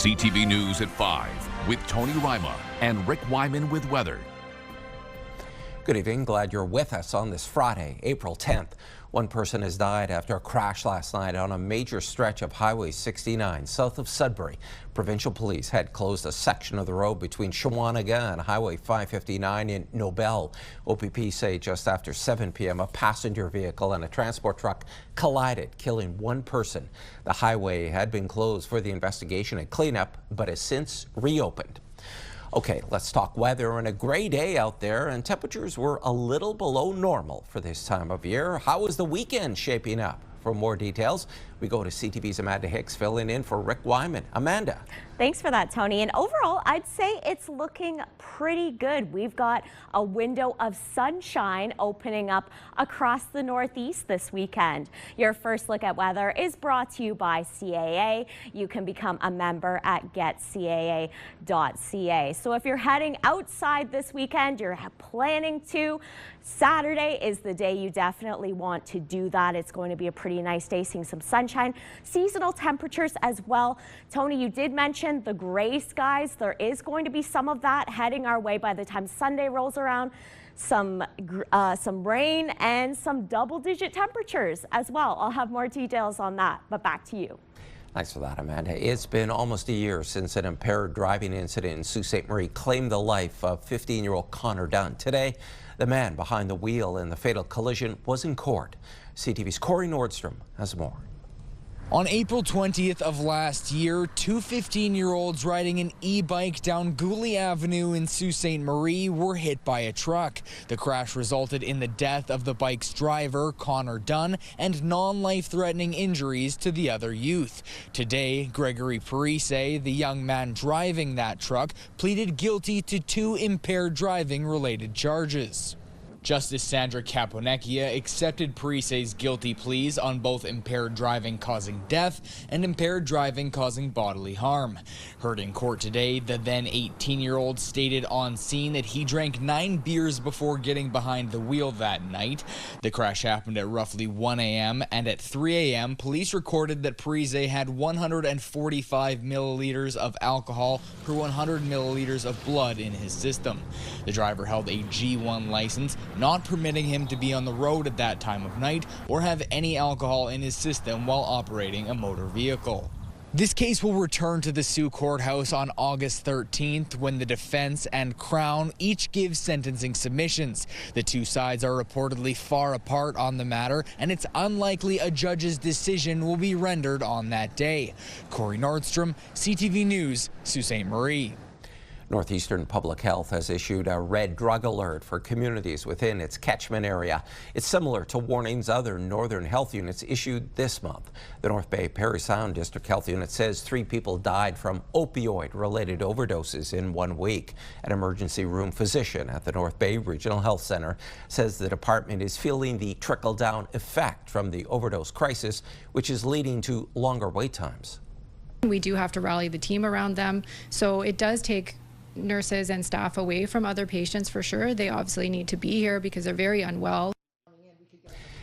CTV News at 5 with Tony Ryma and Rick Wyman with weather. Good evening. Glad you're with us on this Friday, April 10th. One person has died after a crash last night on a major stretch of Highway 69 south of Sudbury. Provincial police had closed a section of the road between Shawanaga and Highway 559 in Nobel. OPP say just after 7 p.m. a passenger vehicle and a transport truck collided, killing one person. The highway had been closed for the investigation and cleanup, but has since reopened. Okay, let's talk weather. And a gray day out there, and temperatures were a little below normal for this time of year. How was the weekend shaping up? For more details, we go to CTV's Amanda Hicks filling in for Rick Wyman. Amanda. Thanks for that, Tony. And overall, I'd say it's looking pretty good. We've got a window of sunshine opening up across the Northeast this weekend. Your first look at weather is brought to you by CAA. You can become a member at getcaa.ca. So if you're heading outside this weekend, you're planning to, Saturday is the day you definitely want to do that. It's going to be a pretty nice day, seeing some sunshine, seasonal temperatures as well. Tony, you did mention the gray skies. There is going to be some of that heading our way by the time Sunday rolls around. Some rain and some double-digit temperatures as well. I'll have more details on that, but back to you. Thanks for that, Amanda. It's been almost a year since an impaired driving incident in Sault Ste. Marie claimed the life of 15-year-old Connor Dunn. Today, the man behind the wheel in the fatal collision was in court. CTV's Corey Nordstrom has more. On April 20th of last year, two 15-year-olds riding an e-bike down Gooley Avenue in Sault Ste. Marie were hit by a truck. The crash resulted in the death of the bike's driver, Connor Dunn, and non-life-threatening injuries to the other youth. Today, Gregory Parry, the young man driving that truck, pleaded guilty to 2 impaired driving-related charges. Justice Sandra Caponecchia accepted Parisse's guilty pleas on both impaired driving causing death and impaired driving causing bodily harm. Heard in court today, the then 18-year-old stated on scene that he drank 9 beers before getting behind the wheel that night. The crash happened at roughly 1 a.m. and at 3 a.m. police recorded that Parisse had 145 milliliters of alcohol per 100 milliliters of blood in his system. The driver held a G1 license, not permitting him to be on the road at that time of night or have any alcohol in his system while operating a motor vehicle. This case will return to the Sault Courthouse on August 13th when the defense and Crown each give sentencing submissions. The two sides are reportedly far apart on the matter, and it's unlikely a judge's decision will be rendered on that day. Corey Nordstrom, CTV News, Sault Ste. Marie. Northeastern Public Health has issued a red drug alert for communities within its catchment area. It's similar to warnings other northern health units issued this month. The North Bay Parry Sound District Health Unit says 3 people died from opioid-related overdoses in 1 week. An emergency room physician at the North Bay Regional Health Center says the department is feeling the trickle-down effect from the overdose crisis, which is leading to longer wait times. We do have to rally the team around them, so it does take nurses and staff away from other patients for sure. They obviously need to be here because they're very unwell.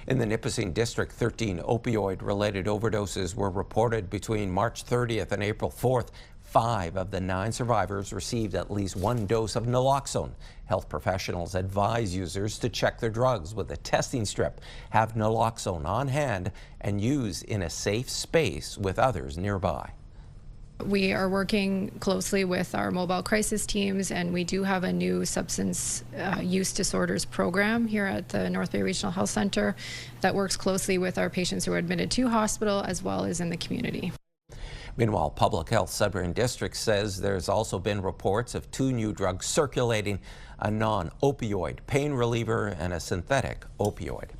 In the Nipissing District, 13 opioid-related overdoses were reported between March 30th and April 4th. 5 of the 9 survivors received at least 1 dose of naloxone. Health professionals advise users to check their drugs with a testing strip, have naloxone on hand, and use in a safe space with others nearby. We are working closely with our mobile crisis teams, and we do have a new substance use disorders program here at the North Bay Regional Health Center that works closely with our patients who are admitted to hospital as well as in the community. Meanwhile, Public Health Sudbury District says there's also been reports of 2 new drugs circulating, a non-opioid pain reliever and a synthetic opioid.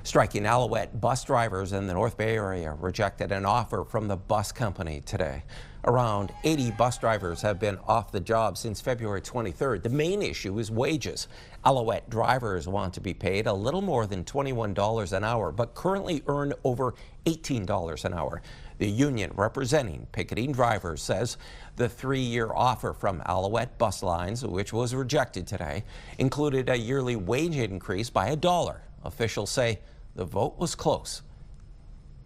Striking Alouette bus drivers in the North Bay area rejected an offer from the bus company today. Around 80 bus drivers have been off the job since February 23rd. The main issue is wages. Alouette drivers want to be paid a little more than $21 an hour, but currently earn over $18 an hour. The union representing picketing drivers says the 3-year offer from Alouette Bus Lines, which was rejected today, included a yearly wage increase by $1. Officials say the vote was close.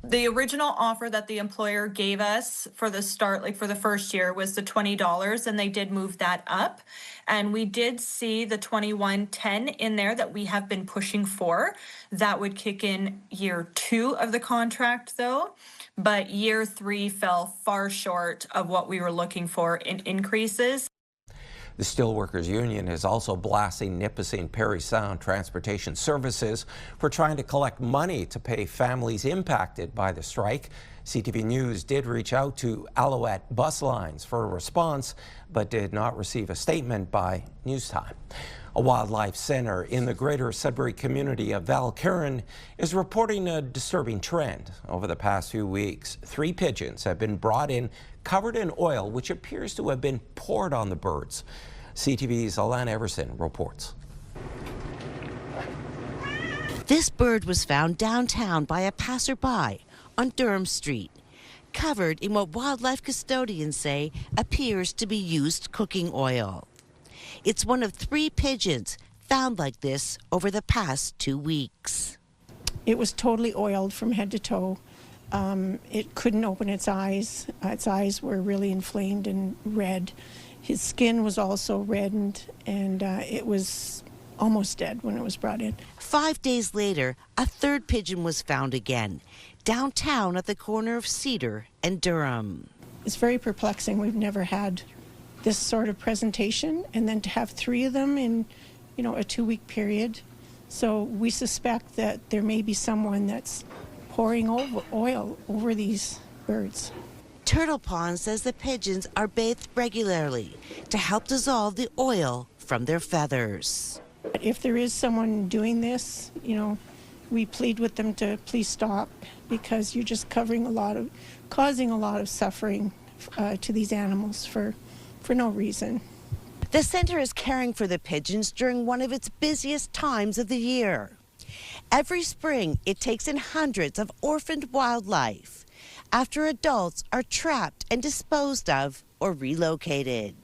The original offer that the employer gave us for the start, like for the first year, was the $20, and they did move that up. And we did see the $21.10 in there that we have been pushing for. That would kick in year 2 of the contract, though. But year 3 fell far short of what we were looking for in increases. The Steelworkers Union is also blasting Nipissing Parry Sound Transportation Services for trying to collect money to pay families impacted by the strike. CTV News did reach out to Alouette Bus Lines for a response, but did not receive a statement by News Time. A wildlife center in the greater Sudbury community of Valcarron is reporting a disturbing trend. Over the past few weeks, 3 pigeons have been brought in covered in oil, which appears to have been poured on the birds. CTV's Alana Everson reports. This bird was found downtown by a passerby on Durham Street, covered in what wildlife custodians say appears to be used cooking oil. It's one of 3 pigeons found like this over the past 2 weeks. It was totally oiled from head to toe. It couldn't open its eyes. Its eyes were really inflamed and red. His skin was also reddened, and it was almost dead when it was brought in. 5 days later, a 3rd pigeon was found again, downtown at the corner of Cedar and Durham. It's very perplexing. We've never had this sort of presentation, and then to have 3 of them in, a 2-week period. So we suspect that there may be someone that's pouring oil over these birds. Turtle Pond says the pigeons are bathed regularly to help dissolve the oil from their feathers. If there is someone doing this, we plead with them to please stop, because you're just causing a lot of suffering to these animals for no reason. The center is caring for the pigeons during one of its busiest times of the year. Every spring, it takes in hundreds of orphaned wildlife after adults are trapped and disposed of or relocated.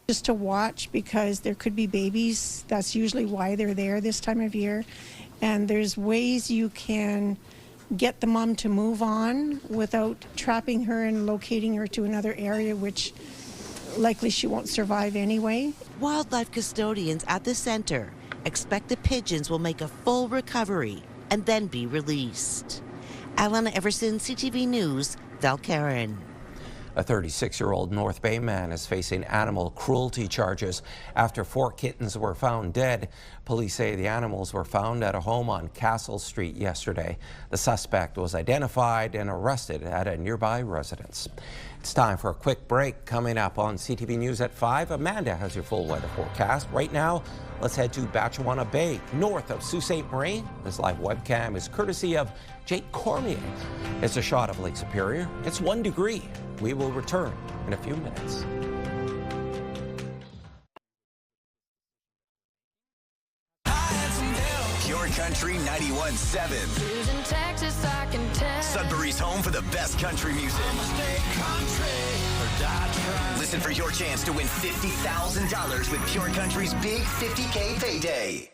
Just to watch, because there could be babies. That's usually why they're there this time of year. And there's ways you can get the mom to move on without trapping her and locating her to another area, which likely she won't survive anyway. Wildlife custodians at the center expect the pigeons will make a full recovery and then be released. Alana Everson, CTV News, Valcarron. A 36-year-old North Bay man is facing animal cruelty charges after 4 kittens were found dead. Police say the animals were found at a home on Castle Street yesterday. The suspect was identified and arrested at a nearby residence. It's time for a quick break. Coming up on CTV News at 5, Amanda has your full weather forecast. Right now, let's head to Batchewana Bay, north of Sault Ste. Marie. This live webcam is courtesy of Jake Cormier. It's a shot of Lake Superior. It's 1 degree. We will return in a few minutes. Pure Country 91.7. Sudbury's home for the best country music. Listen for your chance to win $50,000 with Pure Country's big $50K payday.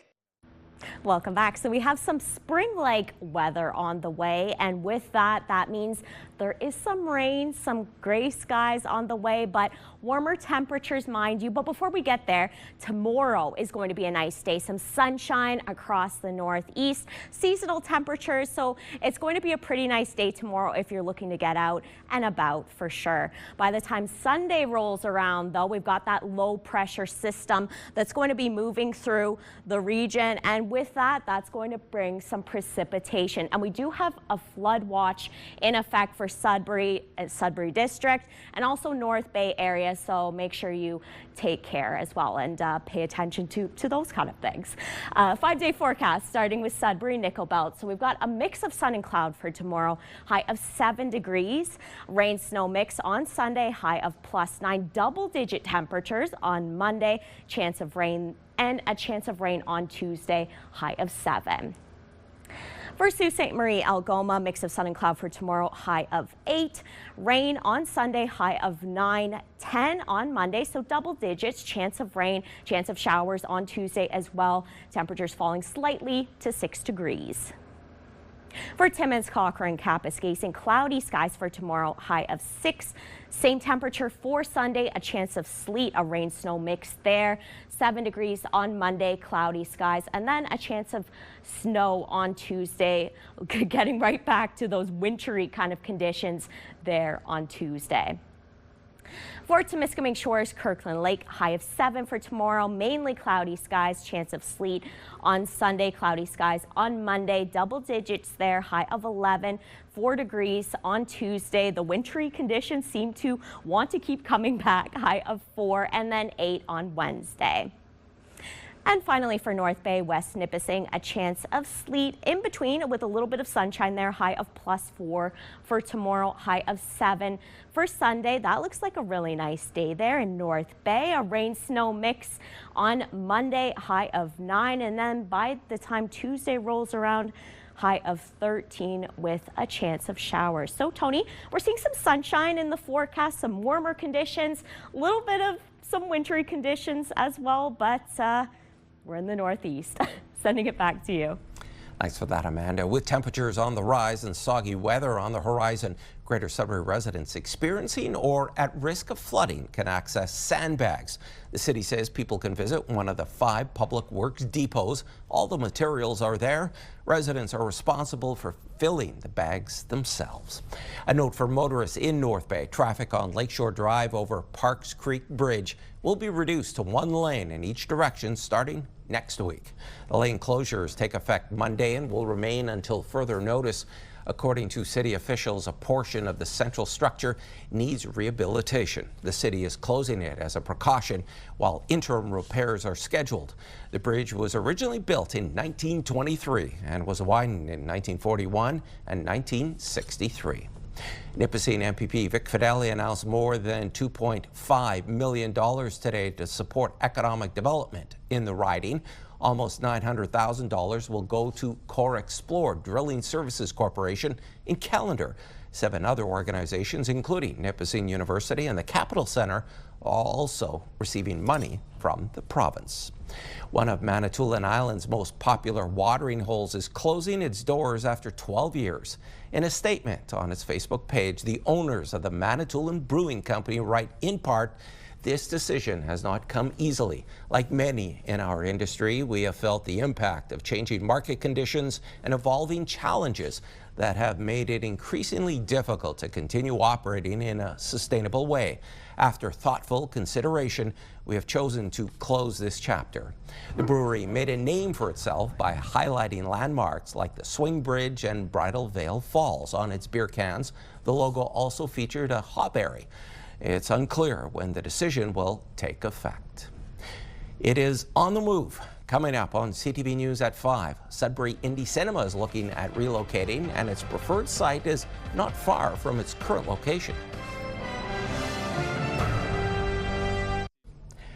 Welcome back. So we have some spring-like weather on the way, and with that, that means there is some rain, some gray skies on the way, but warmer temperatures, mind you. But before we get there, tomorrow is going to be a nice day. Some sunshine across the Northeast, seasonal temperatures, so it's going to be a pretty nice day tomorrow if you're looking to get out and about for sure. By the time Sunday rolls around, though, we've got that low pressure system that's going to be moving through the region, and with that, that's going to bring some precipitation. And we do have a flood watch in effect for Sudbury District and also North Bay area, so make sure you take care as well and pay attention to those kind of things. 5-day forecast starting with Sudbury Nickel Belt. So we've got a mix of sun and cloud for tomorrow, high of 7 degrees. Rain snow mix on Sunday, high of +9. Double-digit temperatures on Monday, chance of rain, and a chance of rain on Tuesday, high of 7. For Sault Ste. Marie, Algoma, mix of sun and cloud for tomorrow, high of 8. Rain on Sunday, high of 9. 10 on Monday, so double digits, chance of rain, chance of showers on Tuesday as well. Temperatures falling slightly to 6 degrees. For Timmins, Cochrane, Kapuskasing, cloudy skies for tomorrow, high of 6. Same temperature for Sunday, a chance of sleet, a rain-snow mix there. 7 degrees on Monday, cloudy skies, and then a chance of snow on Tuesday. Getting right back to those wintry kind of conditions there on Tuesday. For Temiskaming Shores, Kirkland Lake, high of 7 for tomorrow, mainly cloudy skies, chance of sleet on Sunday, cloudy skies on Monday, double digits there, high of 11, 4 degrees on Tuesday. The wintry conditions seem to want to keep coming back, high of 4, and then 8 on Wednesday. And finally for North Bay, West Nipissing, a chance of sleet in between with a little bit of sunshine there, high of +4 for tomorrow, high of 7 for Sunday. That looks like a really nice day there in North Bay. A rain-snow mix on Monday, high of 9, and then by the time Tuesday rolls around, high of 13 with a chance of showers. So Tony, we're seeing some sunshine in the forecast, some warmer conditions, a little bit of some wintry conditions as well, but we're in the Northeast. Sending it back to you. Thanks for that, Amanda. With temperatures on the rise and soggy weather on the horizon, Greater Sudbury residents experiencing or at risk of flooding can access sandbags. The city says people can visit one of the 5 public works depots. All the materials are there. Residents are responsible for filling the bags themselves. A note for motorists in North Bay. Traffic on Lakeshore Drive over Parks Creek Bridge will be reduced to 1 lane in each direction starting next week. The lane closures take effect Monday and will remain until further notice. According to city officials, a portion of the central structure needs rehabilitation. The city is closing it as a precaution while interim repairs are scheduled. The bridge was originally built in 1923 and was widened in 1941 and 1963. Nipissing MPP Vic Fideli announced more than $2.5 million today to support economic development in the riding. Almost $900,000 will go to Core Explore Drilling Services Corporation in Callander. 7 other organizations, including Nipissing University and the Capital Center, are also receiving money from the province. One of Manitoulin Island's most popular watering holes is closing its doors after 12 years. In a statement on its Facebook page, the owners of the Manitoulin Brewing Company write, in part, "This decision has not come easily. Like many in our industry, we have felt the impact of changing market conditions and evolving challenges that have made it increasingly difficult to continue operating in a sustainable way. After thoughtful consideration, we have chosen to close this chapter." The brewery made a name for itself by highlighting landmarks like the Swing Bridge and Bridal Veil Falls on its beer cans. The logo also featured a hawberry. It's unclear when the decision will take effect. It is on the move. Coming up on CTV News at 5, Sudbury Indie Cinema is looking at relocating, and its preferred site is not far from its current location.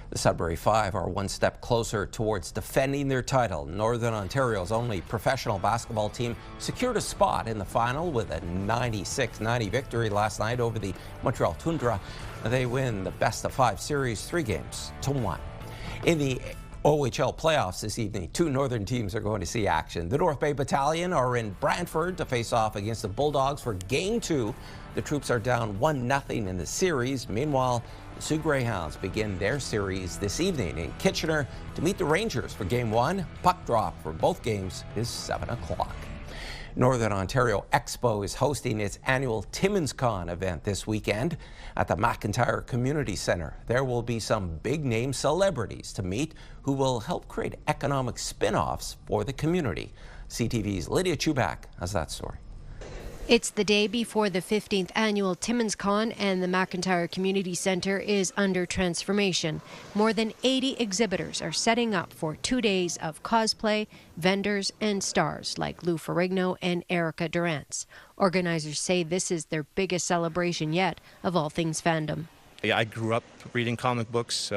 The Sudbury Five are one step closer towards defending their title. Northern Ontario's only professional basketball team secured a spot in the final with a 96-90 victory last night over the Montreal Tundra. They win the best-of-5 series 3-1. In the OHL playoffs this evening, 2 northern teams are going to see action. The North Bay Battalion are in Brantford to face off against the Bulldogs for Game 2. The troops are down 1-0 in the series. Meanwhile, the Sioux Greyhounds begin their series this evening in Kitchener to meet the Rangers for Game 1. Puck drop for both games is 7 o'clock. Northern Ontario Expo is hosting its annual Timmins Con event this weekend at the McIntyre Community Centre. There will be some big-name celebrities to meet who will help create economic spin-offs for the community. CTV's Lydia Chubak has that story. It's the day before the 15th annual Timmins Con, and the McIntyre Community Centre is under transformation. More than 80 exhibitors are setting up for 2 days of cosplay, vendors, and stars like Lou Ferrigno and Erica Durance. Organizers say this is their biggest celebration yet of all things fandom. I grew up reading comic books.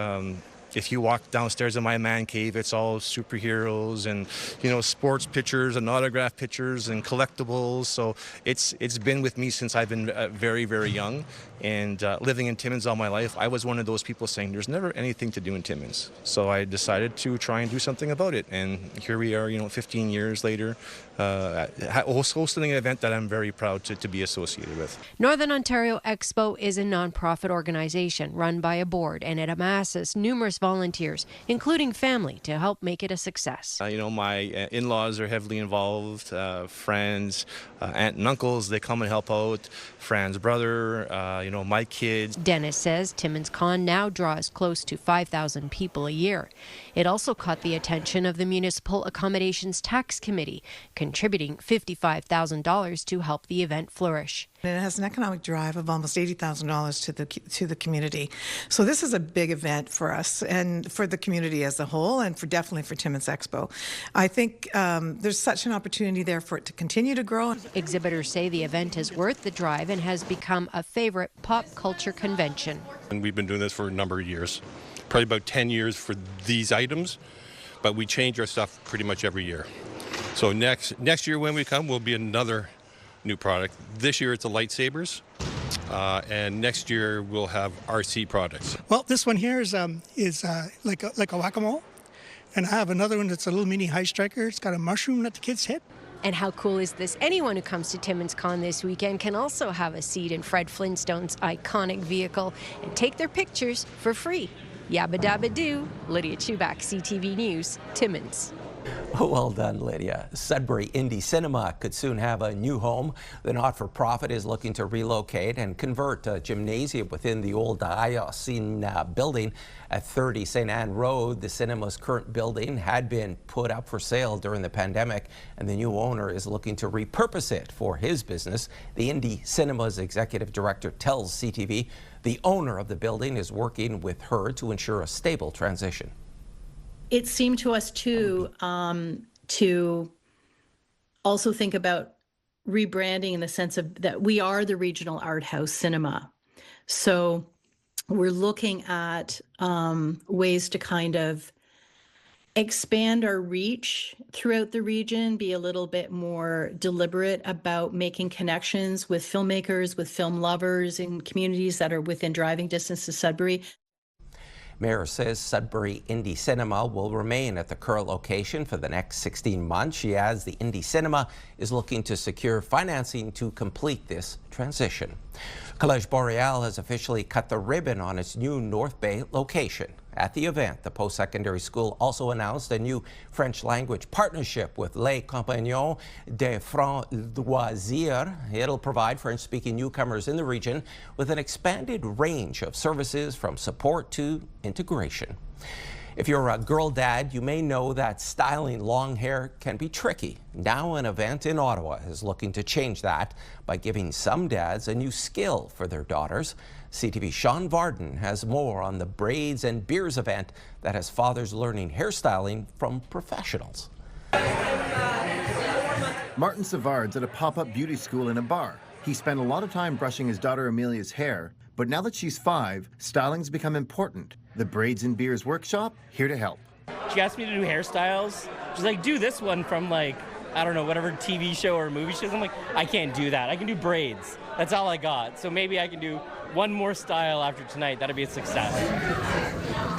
If you walk downstairs in my man cave, it's all superheroes and, you know, sports pictures and autograph pictures and collectibles. So it's been with me since I've been very, very young. And living in Timmins all my life, I was one of those people saying there's never anything to do in Timmins. So I decided to try and do something about it. And here we are, you know, 15 years later, hosting an event that I'm very proud to be associated with. Northern Ontario Expo is a non-profit organization run by a board, and it amasses numerous volunteers, including family, to help make it a success. You know, my in-laws are heavily involved, friends, aunt and uncles, they come and help out, Fran's brother, you know, my kids. Dennis says Timmins Con now draws close to 5,000 people a year. It also caught the attention of the Municipal Accommodations Tax Committee, contributing $55,000 to help the event flourish. It has an economic drive of almost $80,000 to the community. So this is a big event for us and for the community as a whole, and definitely for Timmins Expo. I think there's such an opportunity there for it to continue to grow. Exhibitors say the event is worth the drive and has become a favorite pop culture convention. And we've been doing this for a number of years, probably about 10 years for these items, but we change our stuff pretty much every year. So next year when we come, will be another new product. This year it's the lightsabers, and next year we'll have RC products. Well, this one here is like a whack-a-mole, and I have another one that's a little mini high striker. It's got a mushroom that the kids hit. And how cool is this? Anyone who comes to Timmins Con this weekend can also have a seat in Fred Flintstone's iconic vehicle and take their pictures for free. Yabba dabba doo. Lydia Chubak, CTV News, Timmins. Well done, Lydia. Sudbury Indie Cinema could soon have a new home. The not-for-profit is looking to relocate and convert a gymnasium within the old diocesan building at 30 St. Anne Road. The cinema's current building had been put up for sale during the pandemic, and the new owner is looking to repurpose it for his business. The Indie Cinema's executive director tells CTV the owner of the building is working with her to ensure a stable transition. It seemed to us too to also think about rebranding in the sense of that we are the regional art house cinema. So we're looking at ways to kind of expand our reach throughout the region, be a little bit more deliberate about making connections with filmmakers, with film lovers in communities that are within driving distance to Sudbury. Mayor says Sudbury Indie Cinema will remain at the current location for the next 16 months. She adds the Indie Cinema is looking to secure financing to complete this transition. Collège Boreal has officially cut the ribbon on its new North Bay location. At the event, the post-secondary school also announced a new French language partnership with Les Compagnons des Francs Loisirs. It'll provide French-speaking newcomers in the region with an expanded range of services from support to integration. If you're a girl dad, you may know that styling long hair can be tricky. Now an event in Ottawa is looking to change that by giving some dads a new skill for their daughters. CTV's Sean Varden has more on the Braids and Beers event that has fathers learning hairstyling from professionals. Martin Savard's at a pop-up beauty school in a bar. He spent a lot of time brushing his daughter Amelia's hair, but now that she's 5, styling's become important. The Braids and Beers workshop, here to help. She asked me to do hairstyles. She's like, do this one from like, I don't know, whatever TV show or movie shows. I'm like, I can't do that. I can do braids. That's all I got. So maybe I can do one more style after tonight. That'd be a success.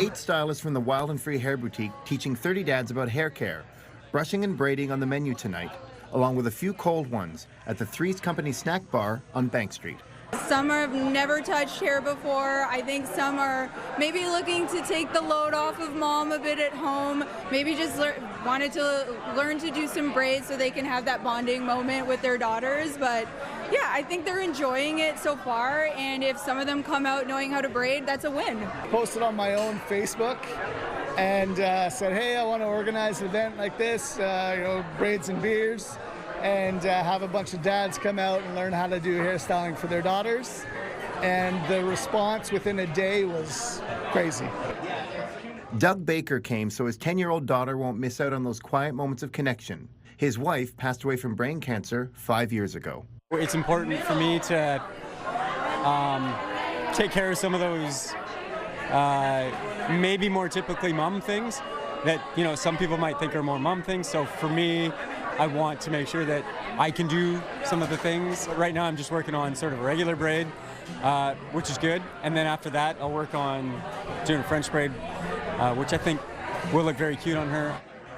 8 stylists from the Wild and Free Hair Boutique teaching 30 dads about hair care. Brushing and braiding on the menu tonight, along with a few cold ones at the Three's Company Snack Bar on Bank Street. Some have never touched hair before. I think some are maybe looking to take the load off of mom a bit at home. Maybe just wanted to learn to do some braids so they can have that bonding moment with their daughters. But yeah, I think they're enjoying it so far. And if some of them come out knowing how to braid, that's a win. Posted on my own Facebook and said, hey, I want to organize an event like this, Braids and Beers. And have a bunch of dads come out and learn how to do hairstyling for their daughters. And the response within a day was crazy. Doug Baker came so his 10-year-old daughter won't miss out on those quiet moments of connection. His wife passed away from brain cancer 5 years ago. It's important for me to take care of some of those maybe more typically mom things that, you know, some people might think are more mom things. So for me, I want to make sure that I can do some of the things. Right now I'm just working on sort of a regular braid, which is good. And then after that, I'll work on doing a French braid, which I think will look very cute on her.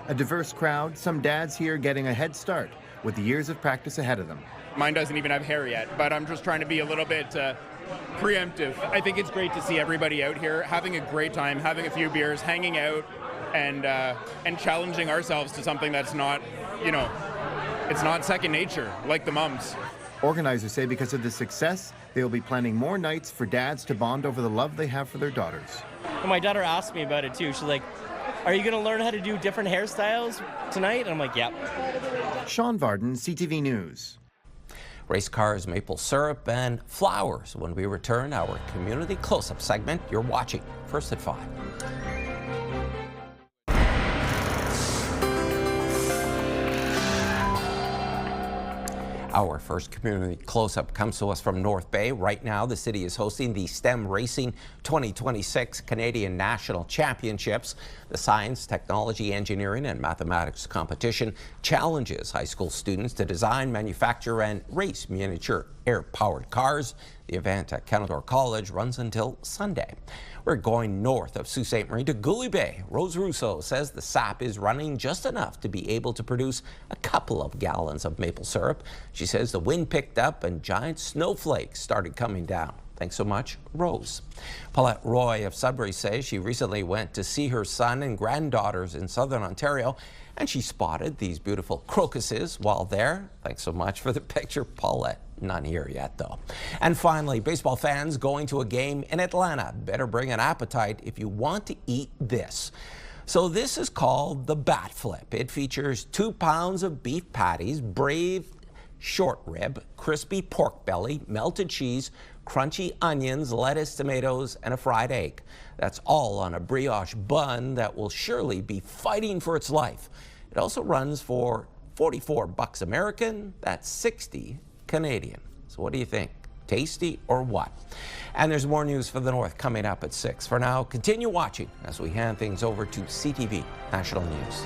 A diverse crowd, some dads here getting a head start with the years of practice ahead of them. Mine doesn't even have hair yet, but I'm just trying to be a little bit preemptive. I think it's great to see everybody out here having a great time, having a few beers, hanging out, and challenging ourselves to something that's not, you know, it's not second nature like the mums. Organizers say because of the success, they will be planning more nights for dads to bond over the love they have for their daughters. And my daughter asked me about it too. She's like, "Are you going to learn how to do different hairstyles tonight?" And I'm like, "Yep." Sean Varden, CTV News. Race cars, maple syrup, and flowers. When we return, our community close-up segment. You're watching First at 5. Our first community close-up comes to us from North Bay. Right now, the city is hosting the STEM Racing 2026 Canadian National Championships. The science, technology, engineering, and mathematics competition challenges high school students to design, manufacture, and race miniature air-powered cars. The event at Kenilworth College runs until Sunday. We're going north of Sault Ste. Marie to Gooley Bay. Rose Russo says the sap is running just enough to be able to produce a couple of gallons of maple syrup. She says the wind picked up and giant snowflakes started coming down. Thanks so much, Rose. Paulette Roy of Sudbury says she recently went to see her son and granddaughters in southern Ontario, and she spotted these beautiful crocuses while there. Thanks so much for the picture, Paulette. None here yet, though. And finally, baseball fans going to a game in Atlanta better bring an appetite if you want to eat this. So this is called the Bat Flip. It features 2 pounds of beef patties, brave short rib, crispy pork belly, melted cheese, crunchy onions, lettuce, tomatoes, and a fried egg. That's all on a brioche bun that will surely be fighting for its life. It also runs for $44 American. That's $60 Canadian. So what do you think? Tasty or what? And there's more news for the North coming up at 6. For now, continue watching as we hand things over to CTV National News.